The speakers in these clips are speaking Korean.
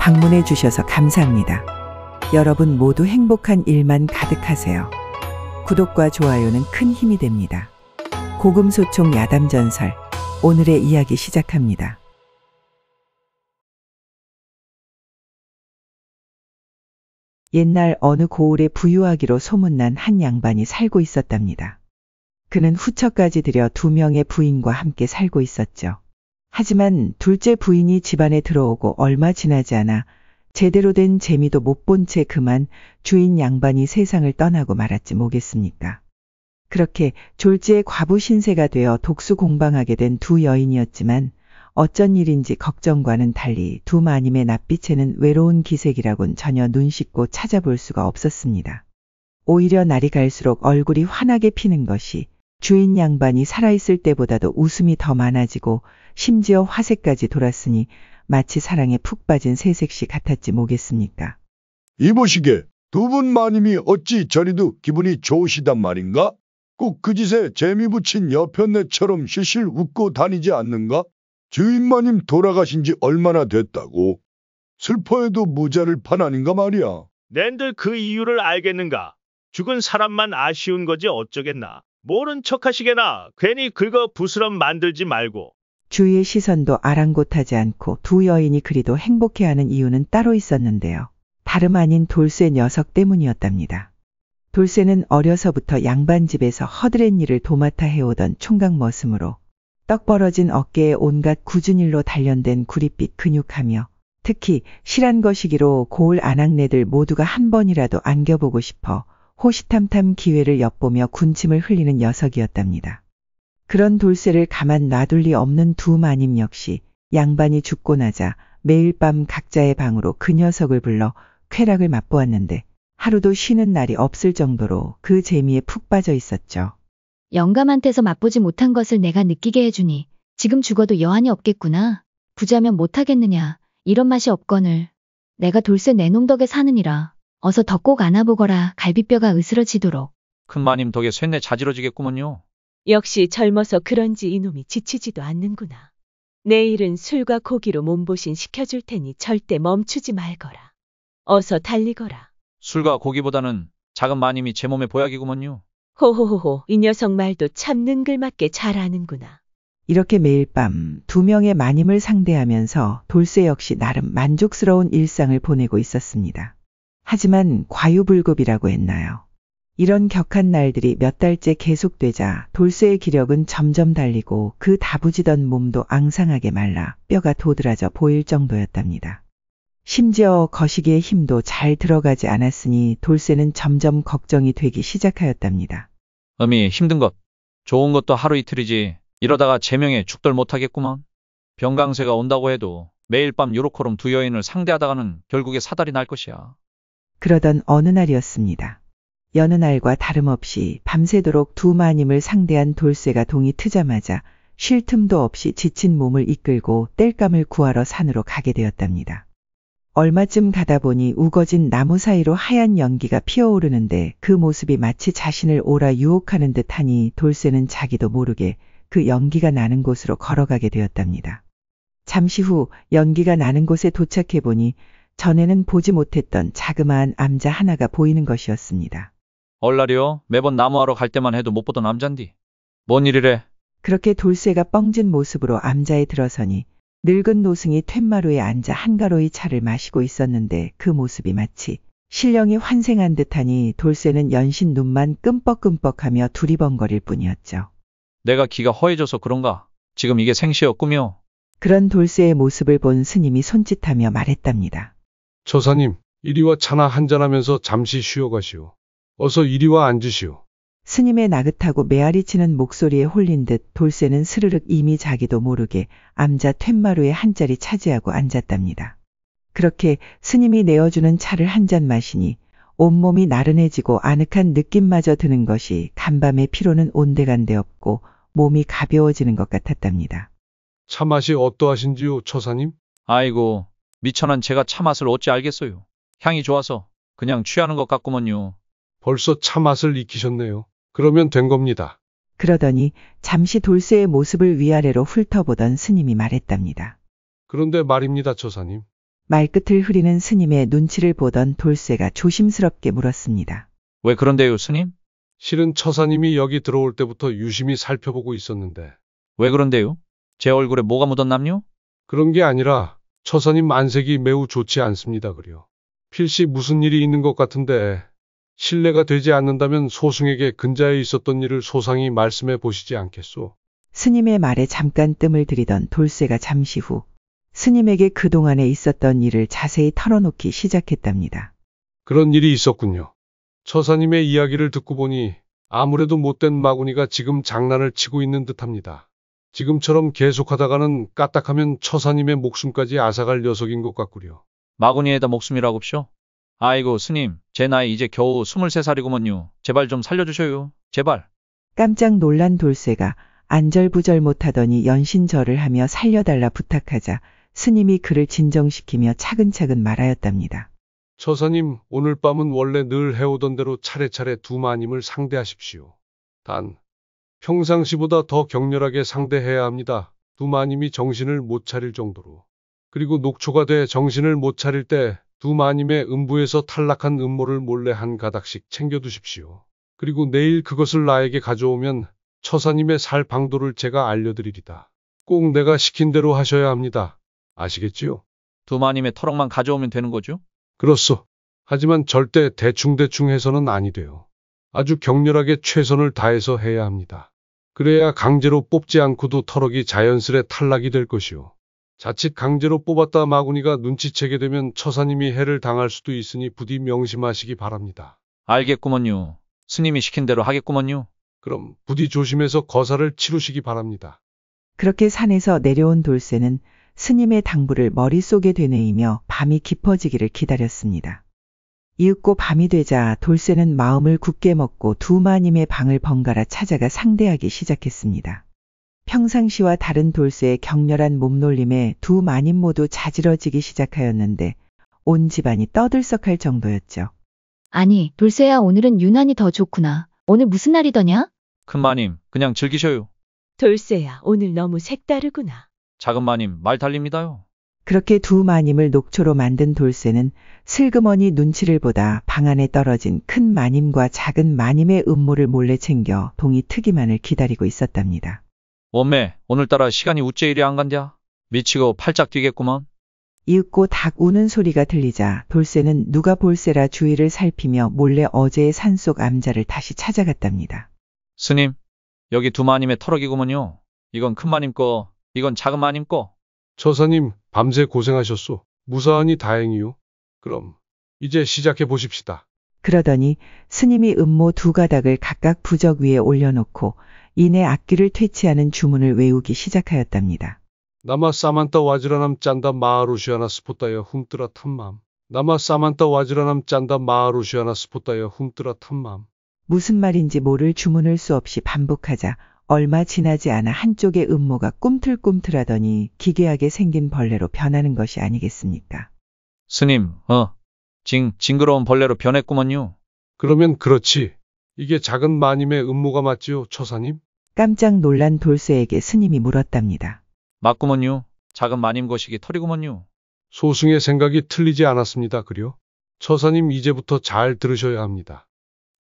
방문해 주셔서 감사합니다. 여러분 모두 행복한 일만 가득하세요. 구독과 좋아요는 큰 힘이 됩니다. 고금소총 야담전설, 오늘의 이야기 시작합니다. 옛날 어느 고을에 부유하기로 소문난 한 양반이 살고 있었답니다. 그는 후처까지 들여 2명의 부인과 함께 살고 있었죠. 하지만 둘째 부인이 집안에 들어오고 얼마 지나지 않아 제대로 된 재미도 못 본 채 그만 주인 양반이 세상을 떠나고 말았지 뭐겠습니까. 그렇게 졸지에 과부 신세가 되어 독수공방하게 된 두 여인이었지만 어쩐 일인지 걱정과는 달리 두 마님의 낯빛에는 외로운 기색이라곤 전혀 눈 씻고 찾아볼 수가 없었습니다. 오히려 날이 갈수록 얼굴이 환하게 피는 것이 주인 양반이 살아있을 때보다도 웃음이 더 많아지고 심지어 화색까지 돌았으니 마치 사랑에 푹 빠진 새색시 같았지 뭐겠습니까. 이보시게, 두 분 마님이 어찌 저리도 기분이 좋으시단 말인가? 꼭 그 짓에 재미 붙인 여편네처럼 실실 웃고 다니지 않는가? 주인마님 돌아가신 지 얼마나 됐다고? 슬퍼해도 모자를 판 아닌가 말이야. 낸들 그 이유를 알겠는가? 죽은 사람만 아쉬운 거지 어쩌겠나. 모른 척하시게나 괜히 긁어 부스럼 만들지 말고. 주위의 시선도 아랑곳하지 않고 두 여인이 그리도 행복해하는 이유는 따로 있었는데요. 다름 아닌 돌쇠 녀석 때문이었답니다. 돌쇠는 어려서부터 양반집에서 허드렛 일을 도맡아 해오던 총각머슴으로 떡 벌어진 어깨에 온갖 굳은 일로 단련된 구릿빛 근육하며 특히 실한 것이기로 고을 아낙네들 모두가 한 번이라도 안겨보고 싶어 호시탐탐 기회를 엿보며 군침을 흘리는 녀석이었답니다. 그런 돌쇠를 가만 놔둘 리 없는 두 마님 역시 양반이 죽고 나자 매일 밤 각자의 방으로 그 녀석을 불러 쾌락을 맛보았는데 하루도 쉬는 날이 없을 정도로 그 재미에 푹 빠져 있었죠. 영감한테서 맛보지 못한 것을 내가 느끼게 해주니 지금 죽어도 여한이 없겠구나. 부자면 못하겠느냐. 이런 맛이 없거늘. 내가 돌쇠 내놈 덕에 사느니라. 어서 더 꼭 안아보거라. 갈비뼈가 으스러지도록. 큰마님 덕에 쇳내 자지러지겠구먼요. 역시 젊어서 그런지 이놈이 지치지도 않는구나. 내일은 술과 고기로 몸보신 시켜줄 테니 절대 멈추지 말거라. 어서 달리거라. 술과 고기보다는 작은 마님이 제 몸에 보약이구먼요. 호호호호, 이 녀석 말도 참 능글맞게 잘하는구나. 이렇게 매일 밤 2명의 마님을 상대하면서 돌쇠 역시 나름 만족스러운 일상을 보내고 있었습니다. 하지만 과유불급이라고 했나요? 이런 격한 날들이 몇 달째 계속되자 돌쇠의 기력은 점점 달리고 그 다부지던 몸도 앙상하게 말라 뼈가 도드라져 보일 정도였답니다. 심지어 거시기의 힘도 잘 들어가지 않았으니 돌쇠는 점점 걱정이 되기 시작하였답니다. 어미 힘든 것, 좋은 것도 하루 이틀이지 이러다가 제명에 죽돌 못하겠구먼. 병강세가 온다고 해도 매일 밤 요렇게럼 두 여인을 상대하다가는 결국에 사달이 날 것이야. 그러던 어느 날이었습니다. 여느 날과 다름없이 밤새도록 두 마님을 상대한 돌쇠가 동이 트자마자 쉴 틈도 없이 지친 몸을 이끌고 땔감을 구하러 산으로 가게 되었답니다. 얼마쯤 가다 보니 우거진 나무 사이로 하얀 연기가 피어오르는데 그 모습이 마치 자신을 오라 유혹하는 듯하니 돌쇠는 자기도 모르게 그 연기가 나는 곳으로 걸어가게 되었답니다. 잠시 후 연기가 나는 곳에 도착해 보니 전에는 보지 못했던 자그마한 암자 하나가 보이는 것이었습니다. 얼라리요? 매번 나무하러 갈 때만 해도 못 보던 암잔디. 뭔 일이래? 그렇게 돌쇠가 뻥진 모습으로 암자에 들어서니 늙은 노승이 툇마루에 앉아 한가로이 차를 마시고 있었는데 그 모습이 마치 신령이 환생한 듯하니 돌쇠는 연신 눈만 끔뻑끔뻑하며 두리번거릴 뿐이었죠. 내가 기가 허해져서 그런가? 지금 이게 생시여 꿈이여? 그런 돌쇠의 모습을 본 스님이 손짓하며 말했답니다. 처사님, 이리와 차나 한잔하면서 잠시 쉬어가시오. 어서 이리와 앉으시오. 스님의 나긋하고 메아리치는 목소리에 홀린 듯 돌쇠는 스르륵 이미 자기도 모르게 암자 툇마루에 한 자리 차지하고 앉았답니다. 그렇게 스님이 내어주는 차를 한 잔 마시니 온몸이 나른해지고 아늑한 느낌마저 드는 것이 간밤의 피로는 온데간데 없고 몸이 가벼워지는 것 같았답니다. 차 맛이 어떠하신지요, 처사님? 아이고, 미천한 제가 차 맛을 어찌 알겠어요. 향이 좋아서 그냥 취하는 것 같구먼요. 벌써 차 맛을 익히셨네요. 그러면 된 겁니다. 그러더니 잠시 돌쇠의 모습을 위아래로 훑어보던 스님이 말했답니다. 그런데 말입니다, 처사님. 말끝을 흐리는 스님의 눈치를 보던 돌쇠가 조심스럽게 물었습니다. 왜 그런데요, 스님? 실은 처사님이 여기 들어올 때부터 유심히 살펴보고 있었는데 왜 그런데요? 제 얼굴에 뭐가 묻었남요? 그런 게 아니라 처사님 안색이 매우 좋지 않습니다 그려. 필시 무슨 일이 있는 것 같은데 신뢰가 되지 않는다면 소승에게 근자에 있었던 일을 소상히 말씀해 보시지 않겠소? 스님의 말에 잠깐 뜸을 들이던 돌쇠가 잠시 후 스님에게 그동안에 있었던 일을 자세히 털어놓기 시작했답니다. 그런 일이 있었군요. 처사님의 이야기를 듣고 보니 아무래도 못된 마구니가 지금 장난을 치고 있는 듯합니다. 지금처럼 계속하다가는 까딱하면 처사님의 목숨까지 앗아갈 녀석인 것 같구려. 마구니에다 목숨이라고쇼? 아이고, 스님, 제 나이 이제 겨우 23살이구먼요. 제발 좀 살려주셔요. 제발. 깜짝 놀란 돌쇠가 안절부절 못하더니 연신절을 하며 살려달라 부탁하자 스님이 그를 진정시키며 차근차근 말하였답니다. 처사님, 오늘 밤은 원래 늘 해오던 대로 차례차례 두 마님을 상대하십시오. 단, 평상시보다 더 격렬하게 상대해야 합니다. 두 마님이 정신을 못 차릴 정도로. 그리고 녹초가 돼 정신을 못 차릴 때 두 마님의 음부에서 탈락한 음모를 몰래 한 가닥씩 챙겨두십시오. 그리고 내일 그것을 나에게 가져오면 처사님의 살 방도를 제가 알려드리리다. 꼭 내가 시킨 대로 하셔야 합니다. 아시겠지요? 두 마님의 터럭만 가져오면 되는 거죠? 그렇소. 하지만 절대 대충대충 해서는 아니 돼요. 아주 격렬하게 최선을 다해서 해야 합니다. 그래야 강제로 뽑지 않고도 터럭이 자연스레 탈락이 될 것이오. 자칫 강제로 뽑았다 마구니가 눈치채게 되면 처사님이 해를 당할 수도 있으니 부디 명심하시기 바랍니다. 알겠구먼요. 스님이 시킨 대로 하겠구먼요. 그럼 부디 조심해서 거사를 치르시기 바랍니다. 그렇게 산에서 내려온 돌쇠는 스님의 당부를 머릿속에 되뇌이며 밤이 깊어지기를 기다렸습니다. 이윽고 밤이 되자 돌쇠는 마음을 굳게 먹고 두 마님의 방을 번갈아 찾아가 상대하기 시작했습니다. 평상시와 다른 돌쇠의 격렬한 몸놀림에 두 마님 모두 자지러지기 시작하였는데 온 집안이 떠들썩할 정도였죠. 아니, 돌쇠야, 오늘은 유난히 더 좋구나. 오늘 무슨 날이더냐? 큰 마님, 그냥 즐기셔요. 돌쇠야, 오늘 너무 색다르구나. 작은 마님, 말 달립니다요. 그렇게 두 마님을 녹초로 만든 돌쇠는 슬그머니 눈치를 보다 방 안에 떨어진 큰 마님과 작은 마님의 음모를 몰래 챙겨 동이 트기만을 기다리고 있었답니다. 원매, 오늘따라 시간이 우째 이리 안 간랴? 미치고 팔짝 뛰겠구먼. 이윽고 닭 우는 소리가 들리자 돌쇠는 누가 볼세라 주위를 살피며 몰래 어제의 산속 암자를 다시 찾아갔답니다. 스님, 여기 두 마님의 터럭이구먼요. 이건 큰 마님 거, 이건 작은 마님 거. 처사님, 밤새 고생하셨소. 무사하니 다행이요. 그럼 이제 시작해 보십시다. 그러더니 스님이 음모 두 가닥을 각각 부적 위에 올려놓고 이내 악기를 퇴치하는 주문을 외우기 시작하였답니다. 나마 사만타 와지라남 짠다 마하루시아나 스포타여 훔뜨라 탐맘. 나마 사만타 와지라남 짠다 마하루시아나 스포타여 훔뜨라 탐맘. 무슨 말인지 모를 주문을 수없이 반복하자 얼마 지나지 않아 한쪽의 음모가 꿈틀꿈틀하더니 기괴하게 생긴 벌레로 변하는 것이 아니겠습니까? 스님, 징그러운 벌레로 변했구먼요. 그러면 그렇지. 이게 작은 마님의 음모가 맞지요, 처사님? 깜짝 놀란 돌쇠에게 스님이 물었답니다. 맞구먼요. 작은 마님 거시기 털이구먼요. 소승의 생각이 틀리지 않았습니다, 그려? 처사님 이제부터 잘 들으셔야 합니다.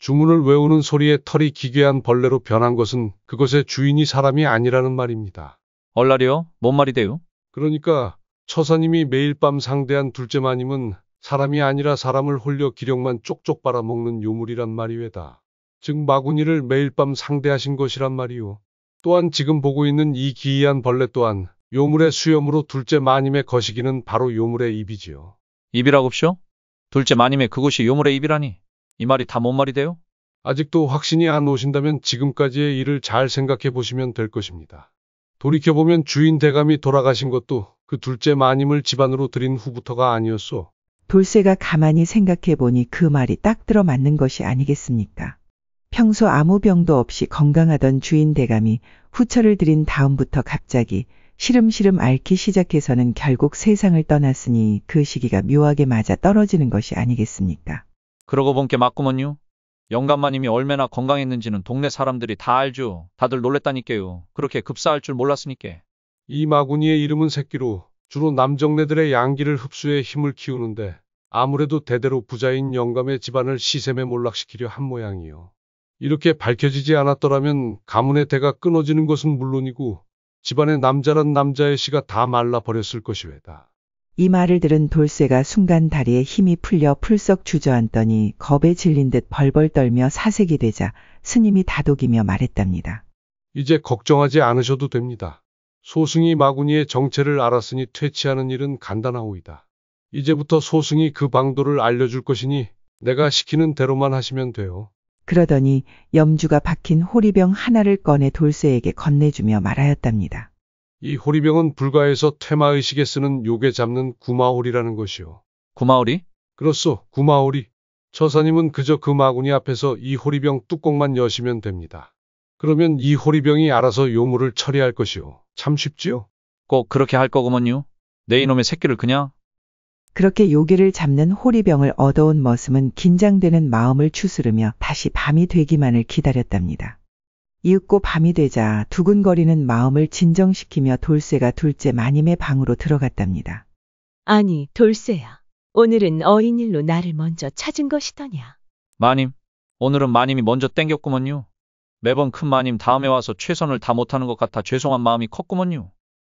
주문을 외우는 소리에 털이 기괴한 벌레로 변한 것은 그것의 주인이 사람이 아니라는 말입니다. 얼라리요? 뭔 말이대요? 그러니까 처사님이 매일 밤 상대한 둘째 마님은 사람이 아니라 사람을 홀려 기력만 쪽쪽 빨아먹는 요물이란 말이외다. 즉 마구니를 매일 밤 상대하신 것이란 말이오. 또한 지금 보고 있는 이 기이한 벌레 또한 요물의 수염으로 둘째 마님의 거시기는 바로 요물의 입이지요. 입이라고쇼? 둘째 마님의 그곳이 요물의 입이라니. 이 말이 다 뭔 말이대요? 아직도 확신이 안 오신다면 지금까지의 일을 잘 생각해 보시면 될 것입니다. 돌이켜보면 주인 대감이 돌아가신 것도 그 둘째 마님을 집안으로 들인 후부터가 아니었소. 돌쇠가 가만히 생각해 보니 그 말이 딱 들어맞는 것이 아니겠습니까? 평소 아무 병도 없이 건강하던 주인 대감이 후처를 들인 다음부터 갑자기 시름시름 앓기 시작해서는 결국 세상을 떠났으니 그 시기가 묘하게 맞아 떨어지는 것이 아니겠습니까? 그러고 본게 맞구먼요. 영감마님이 얼마나 건강했는지는 동네 사람들이 다 알죠. 다들 놀랬다니까요. 그렇게 급사할 줄 몰랐으니까. 이 마구니의 이름은 새끼로 주로 남정네들의 양기를 흡수해 힘을 키우는데 아무래도 대대로 부자인 영감의 집안을 시샘에 몰락시키려 한 모양이요. 이렇게 밝혀지지 않았더라면 가문의 대가 끊어지는 것은 물론이고 집안의 남자란 남자의 씨가 다 말라버렸을 것이외다. 이 말을 들은 돌쇠가 순간 다리에 힘이 풀려 풀썩 주저앉더니 겁에 질린 듯 벌벌 떨며 사색이 되자 스님이 다독이며 말했답니다. 이제 걱정하지 않으셔도 됩니다. 소승이 마구니의 정체를 알았으니 퇴치하는 일은 간단하오이다. 이제부터 소승이 그 방도를 알려줄 것이니 내가 시키는 대로만 하시면 돼요. 그러더니 염주가 박힌 호리병 하나를 꺼내 돌쇠에게 건네주며 말하였답니다. 이 호리병은 불가에서 퇴마의식에 쓰는 요괴 잡는 구마호리라는 것이요. 구마오리? 그렇소, 구마호리. 처사님은 그저 그 마구니 앞에서 이 호리병 뚜껑만 여시면 됩니다. 그러면 이 호리병이 알아서 요물을 처리할 것이요. 참 쉽지요? 꼭 그렇게 할 거구먼요. 내 이놈의 새끼를 그냥. 그렇게 요괴를 잡는 호리병을 얻어온 머슴은 긴장되는 마음을 추스르며 다시 밤이 되기만을 기다렸답니다. 이윽고 밤이 되자 두근거리는 마음을 진정시키며 돌쇠가 둘째 마님의 방으로 들어갔답니다. 아니, 돌쇠야. 오늘은 어인일로 나를 먼저 찾은 것이더냐. 마님, 오늘은 마님이 먼저 땡겼구먼요. 매번 큰 마님 다음에 와서 최선을 다 못하는 것 같아 죄송한 마음이 컸구먼요.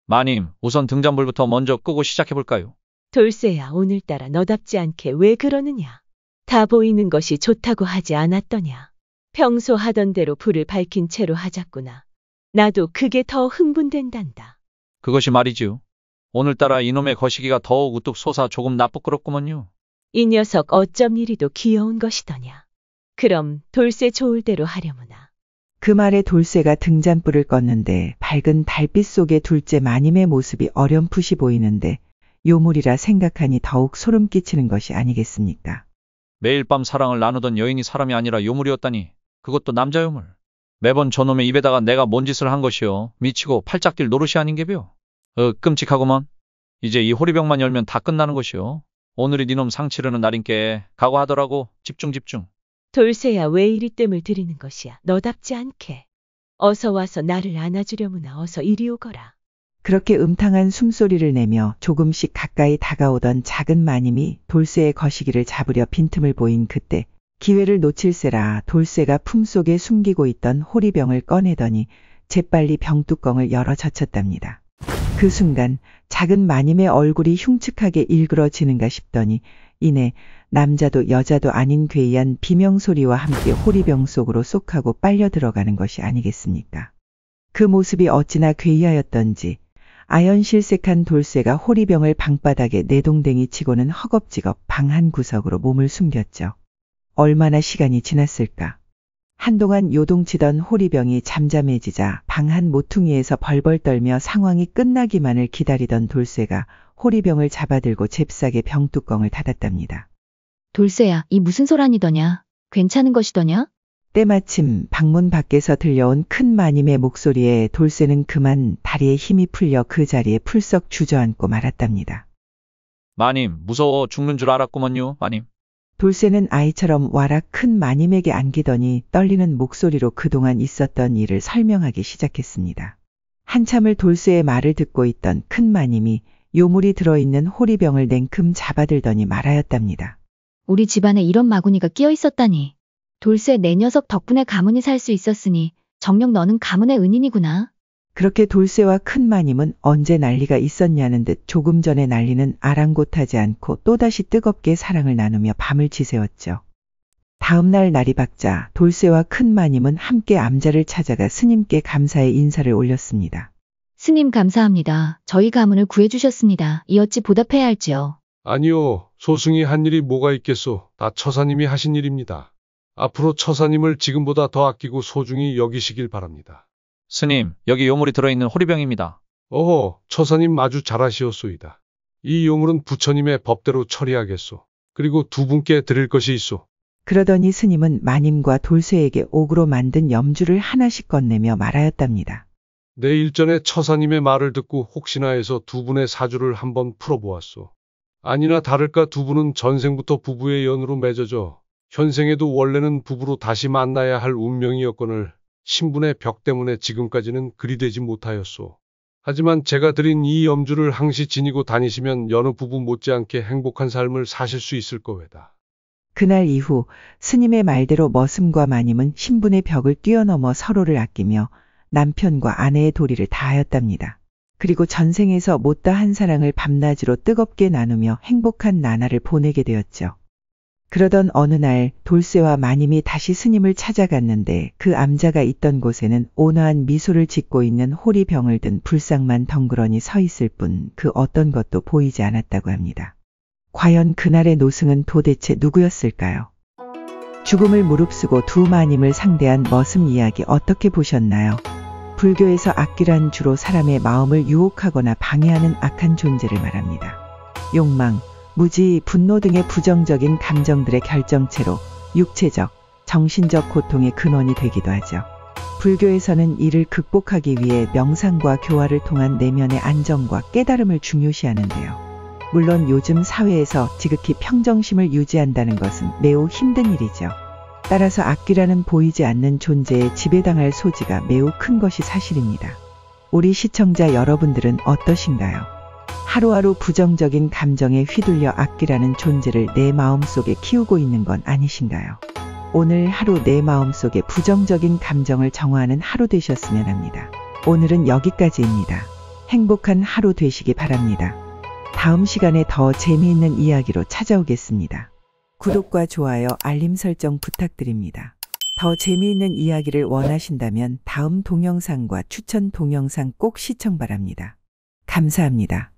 마님, 우선 등잔불부터 먼저 끄고 시작해볼까요? 돌쇠야, 오늘따라 너답지 않게 왜 그러느냐. 다 보이는 것이 좋다고 하지 않았더냐. 평소 하던 대로 불을 밝힌 채로 하자꾸나. 나도 그게 더 흥분된단다. 그것이 말이지요. 오늘따라 이놈의 거시기가 더욱 우뚝 솟아 조금 나쁘끄럽구먼요. 이 녀석 어쩜 이리도 귀여운 것이더냐. 그럼 돌쇠 좋을 대로 하려무나. 그 말에 돌쇠가 등잔불을 껐는데 밝은 달빛 속에 둘째 마님의 모습이 어렴풋이 보이는데 요물이라 생각하니 더욱 소름 끼치는 것이 아니겠습니까? 매일 밤 사랑을 나누던 여인이 사람이 아니라 요물이었다니. 그것도 남자 요물. 매번 저놈의 입에다가 내가 뭔 짓을 한 것이요. 미치고 팔짝 뛸 노릇이 아닌게벼. 끔찍하구먼. 이제 이 호리병만 열면 다 끝나는 것이요. 오늘이 니놈 상 치르는 날인께 각오하더라고. 집중. 돌쇠야, 왜 이리 뜸을 들이는 것이야. 너답지 않게. 어서 와서 나를 안아주려무나. 어서 이리 오거라. 그렇게 음탕한 숨소리를 내며 조금씩 가까이 다가오던 작은 마님이 돌쇠의 거시기를 잡으려 빈틈을 보인 그때 기회를 놓칠세라 돌쇠가 품속에 숨기고 있던 호리병을 꺼내더니 재빨리 병뚜껑을 열어 젖혔답니다. 그 순간 작은 마님의 얼굴이 흉측하게 일그러지는가 싶더니 이내 남자도 여자도 아닌 괴이한 비명소리와 함께 호리병 속으로 쏙하고 빨려 들어가는 것이 아니겠습니까? 그 모습이 어찌나 괴이하였던지 아연실색한 돌쇠가 호리병을 방바닥에 내동댕이 치고는 허겁지겁 방 한 구석으로 몸을 숨겼죠. 얼마나 시간이 지났을까? 한동안 요동치던 호리병이 잠잠해지자 방 한 모퉁이에서 벌벌 떨며 상황이 끝나기만을 기다리던 돌쇠가 호리병을 잡아들고 잽싸게 병뚜껑을 닫았답니다. 돌쇠야, 이 무슨 소란이더냐? 괜찮은 것이더냐? 때마침 방문 밖에서 들려온 큰 마님의 목소리에 돌쇠는 그만 다리에 힘이 풀려 그 자리에 풀썩 주저앉고 말았답니다. 마님, 무서워 죽는 줄 알았구먼요. 마님. 돌쇠는 아이처럼 와락 큰 마님에게 안기더니 떨리는 목소리로 그동안 있었던 일을 설명하기 시작했습니다. 한참을 돌쇠의 말을 듣고 있던 큰 마님이 요물이 들어있는 호리병을 냉큼 잡아들더니 말하였답니다. 우리 집안에 이런 마구니가 끼어 있었다니. 돌쇠 내 녀석 덕분에 가문이 살 수 있었으니 정녕 너는 가문의 은인이구나. 그렇게 돌쇠와 큰 마님은 언제 난리가 있었냐는 듯 조금 전에 난리는 아랑곳하지 않고 또다시 뜨겁게 사랑을 나누며 밤을 지새웠죠. 다음 날 날이 밝자 돌쇠와 큰 마님은 함께 암자를 찾아가 스님께 감사의 인사를 올렸습니다. 스님 감사합니다. 저희 가문을 구해주셨습니다. 이 어찌 보답해야 할지요. 아니요, 소승이 한 일이 뭐가 있겠소. 다 처사님이 하신 일입니다. 앞으로 처사님을 지금보다 더 아끼고 소중히 여기시길 바랍니다. 스님, 여기 요물이 들어있는 호리병입니다. 어허, 처사님 아주 잘하시었소이다. 이 요물은 부처님의 법대로 처리하겠소. 그리고 두 분께 드릴 것이 있소. 그러더니 스님은 마님과 돌쇠에게 옥으로 만든 염주를 하나씩 건네며 말하였답니다. 내 일전에 처사님의 말을 듣고 혹시나 해서 두 분의 사주를 한번 풀어보았소. 아니나 다를까 두 분은 전생부터 부부의 연으로 맺어져 현생에도 원래는 부부로 다시 만나야 할 운명이었거늘 신분의 벽 때문에 지금까지는 그리 되지 못하였소. 하지만 제가 드린 이 염주를 항시 지니고 다니시면 여느 부부 못지않게 행복한 삶을 사실 수 있을 거외다. 그날 이후 스님의 말대로 머슴과 마님은 신분의 벽을 뛰어넘어 서로를 아끼며 남편과 아내의 도리를 다하였답니다. 그리고 전생에서 못다한 사랑을 밤낮으로 뜨겁게 나누며 행복한 나날을 보내게 되었죠. 그러던 어느 날 돌쇠와 마님이 다시 스님을 찾아갔는데 그 암자가 있던 곳에는 온화한 미소를 짓고 있는 호리병을 든 불상만 덩그러니 서 있을 뿐 그 어떤 것도 보이지 않았다고 합니다. 과연 그날의 노승은 도대체 누구였을까요? 죽음을 무릅쓰고 두 마님을 상대한 머슴 이야기 어떻게 보셨나요? 불교에서 악귀란 주로 사람의 마음을 유혹하거나 방해하는 악한 존재를 말합니다. 욕망, 무지, 분노 등의 부정적인 감정들의 결정체로 육체적, 정신적 고통의 근원이 되기도 하죠. 불교에서는 이를 극복하기 위해 명상과 교화를 통한 내면의 안정과 깨달음을 중요시하는데요. 물론 요즘 사회에서 지극히 평정심을 유지한다는 것은 매우 힘든 일이죠. 따라서 악귀라는 보이지 않는 존재에 지배당할 소지가 매우 큰 것이 사실입니다. 우리 시청자 여러분들은 어떠신가요? 하루하루 부정적인 감정에 휘둘려 악귀라는 존재를 내 마음속에 키우고 있는 건 아니신가요? 오늘 하루 내 마음속에 부정적인 감정을 정화하는 하루 되셨으면 합니다. 오늘은 여기까지입니다. 행복한 하루 되시기 바랍니다. 다음 시간에 더 재미있는 이야기로 찾아오겠습니다. 구독과 좋아요, 알림 설정 부탁드립니다. 더 재미있는 이야기를 원하신다면 다음 동영상과 추천 동영상 꼭 시청 바랍니다. 감사합니다.